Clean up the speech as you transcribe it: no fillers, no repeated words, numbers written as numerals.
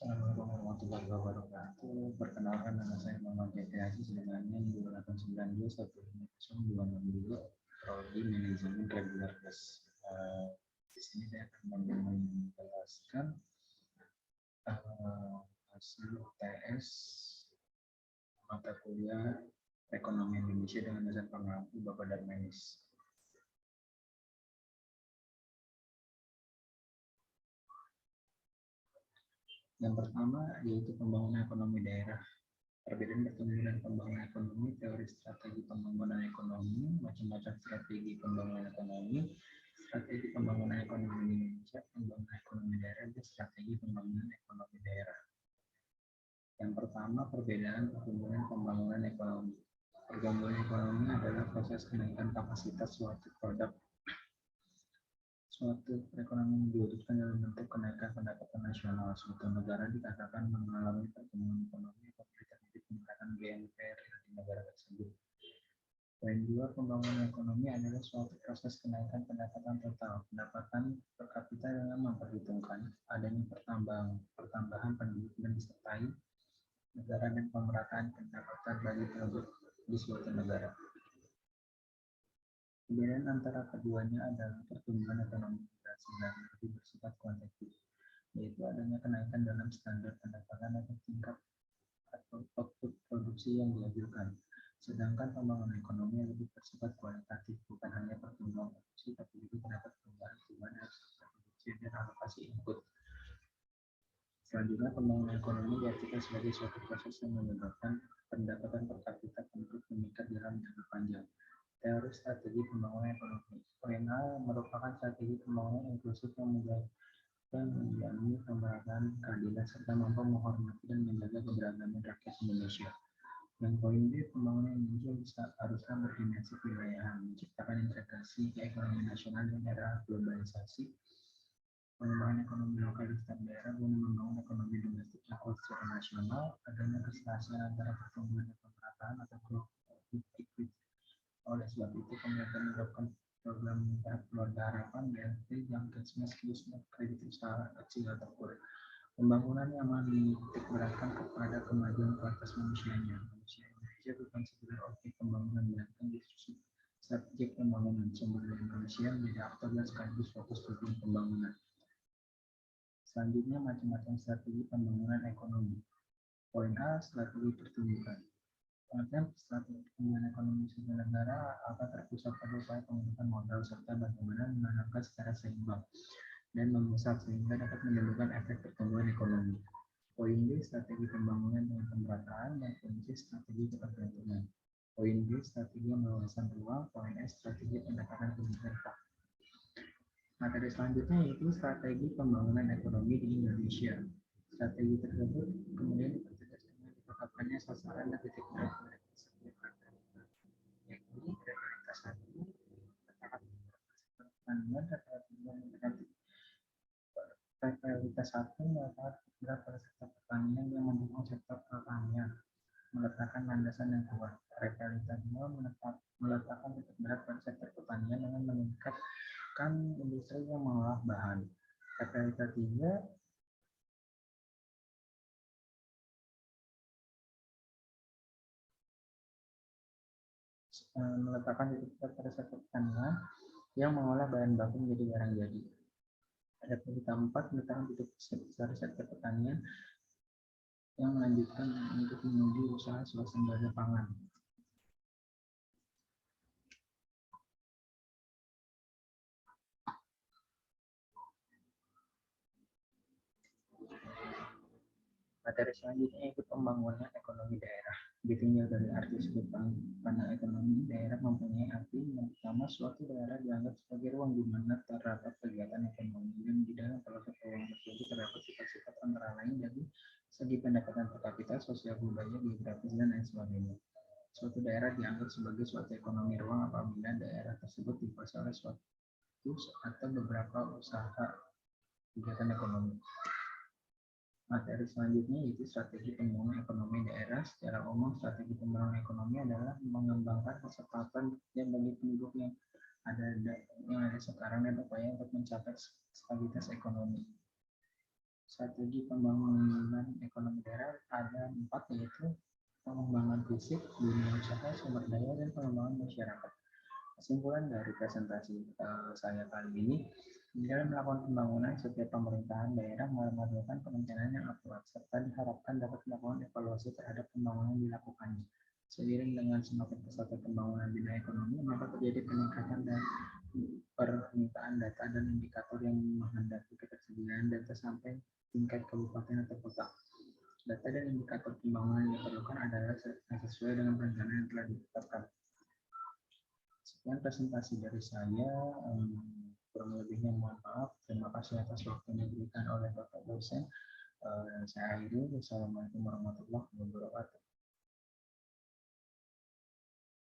Assalamualaikum warahmatullahi wabarakatuh. Perkenalkan, nama saya Muhammad Jati Haji, sebenarnya 2892 Prodi Manajemen Regular Kelas. Di sini saya akan menjelaskan hasil UTS mata kuliah Ekonomi Indonesia dengan dosen pengampu Bapak Darmanis. Yang pertama yaitu pembangunan ekonomi daerah. Perbedaan bertemu dan pembangunan ekonomi, teori strategi pembangunan ekonomi, macam-macam strategi pembangunan ekonomi, strategi pembangunan ekonomi Indonesia, pembangunan ekonomi daerah, dan strategi pembangunan ekonomi daerah. Yang pertama, perbedaan pertumbuhan pembangunan ekonomi. Pertumbuhan ekonomi adalah proses kenaikan kapasitas suatu produk. Suatu perekonomian diwujudkan dalam bentuk kenaikan pendapatan nasional. Suatu negara dikatakan mengalami pertumbuhan ekonomi apabila terjadi peningkatan GNP di negara tersebut. Poin 2, pembangunan ekonomi adalah suatu proses kenaikan pendapatan total. Pendapatan per kapita dengan memperhitungkan adanya pertambahan penduduk dan disertai negara dan pemerataan pendapatan bagi penduduk di suatu negara. Perbedaan antara keduanya adalah pertumbuhan ekonomi dan lebih bersifat kuantitatif, yaitu adanya kenaikan dalam standar pendapatan atau tingkat atau output produksi yang dihasilkan. Sedangkan pembangunan ekonomi lebih bersifat kualitatif, bukan hanya pertumbuhan produksi, tapi juga terdapat perubahan dari sektor produksi dan alokasi input. Selanjutnya, pembangunan ekonomi diartikan sebagai suatu proses yang menyebabkan pendapatan per kapita penduduk meningkat dalam jangka panjang. Teori strategi pembangunan ekonomi. Poin A merupakan strategi pembangunan inklusif yang menjamin pemerataan, keadilan, serta mampu menghormati dan menjaga keberagaman rakyat Indonesia. Dan poin B, pembangunan Indonesia harusnya berdimensi kewilayahan, menciptakan integrasi ekonomi nasional dan era globalisasi, pengembangan ekonomi lokal di setiap daerah guna membangun ekonomi domestik yang kuat secara nasional, adanya keselarasan antara pertumbuhan dan pemerataan atau growth equity. Oleh sebab itu, pemerintah menerapkan program keluarga harapan BLT yang meski kredit usaha kecil atau kur. Pembangunan yang menitik beratkan kepada kemajuan kualitas manusianya. Manusia Indonesia bukan sekedar objek pembangunan, melainkan justru subjek pembangunan. Sumber daya manusia menjadi aktor dan sekaligus fokus tujuan pembangunan. Selanjutnya, macam-macam strategi pembangunan ekonomi. Poin A, strategi pertumbuhan. Pengertian strategi pertumbuhan ekonomi sebuah negara akan terpusat pada upaya penggunaan modal serta bagaimana menanamkan secara seimbang dan membesar sehingga dapat menimbulkan efek pertumbuhan ekonomi. Poin B, strategi pembangunan dengan pemerataan, dan poin C, strategi ketergantungan. Poin B, strategi meluaskan ruang. Poin S, strategi pendekatan kebijakan. Materi selanjutnya yaitu strategi pembangunan ekonomi di Indonesia. Strategi tersebut kemudian dipertegas dengan ditetapkannya sasaran dan titik berat pada setiap prioritas, yakni prioritas 1, prioritas 1 meletakkan berat pada sektor pertanian yang mendukung sektor pertanian, meletakkan landasan yang kuat. Prioritas 2 meletakkan titik berat pada sektor pertanian dengan meningkatkan industri yang mengolah bahan. Prioritas 3 meletakkan titik berat pada sektor pertanian yang mengolah bahan baku menjadi barang jadi. Ada prioritas 4 meletakkan titik besar sektor pertanian yang melanjutkan untuk menuju usaha swasembada pangan. Materi selanjutnya yaitu pembangunan ekonomi daerah. Ditinjau dari arti sudut pandang ekonomi, daerah mempunyai arti yang pertama, suatu daerah dianggap sebagai ruang di mana terdapat kegiatan ekonomi, dan di dalam pelosok ruang tersebut terdapat sifat-sifat antara lain dari segi pendapatan per kapita, sosial budaya, geografis, dan lain sebagainya. Suatu daerah dianggap sebagai suatu ekonomi ruang apabila daerah tersebut dikuasai oleh suatu atau beberapa usaha kegiatan ekonomi. Materi selanjutnya yaitu strategi pembangunan ekonomi daerah. Secara umum, strategi pembangunan ekonomi adalah mengembangkan kesempatan yang bagi penduduk yang ada sekarang dan upaya untuk mencapai stabilitas ekonomi. strategi pembangunan ekonomi daerah ada 4, yaitu pengembangan fisik, dunia usaha, sumber daya, dan pengembangan masyarakat. Kesimpulan dari presentasi saya kali ini, dalam melakukan pembangunan, setiap pemerintahan daerah memerlukan perencanaan yang akurat, serta diharapkan dapat melakukan evaluasi terhadap pembangunan yang dilakukannya. Seiring dengan semakin pesatnya pembangunan bidang ekonomi, maka terjadi peningkatan dan permintaan data dan indikator yang menghendaki ketersediaan data sampai tingkat kabupaten atau kota. Data dan indikator pembangunan yang diperlukan adalah sesuai dengan perencanaan yang telah ditetapkan. Sekian presentasi dari saya. Kurang lebihnya mohon maaf. Terima kasih atas waktu yang diberikan oleh Bapak dosen. Saya akhiri. Wassalamualaikum warahmatullahi wabarakatuh.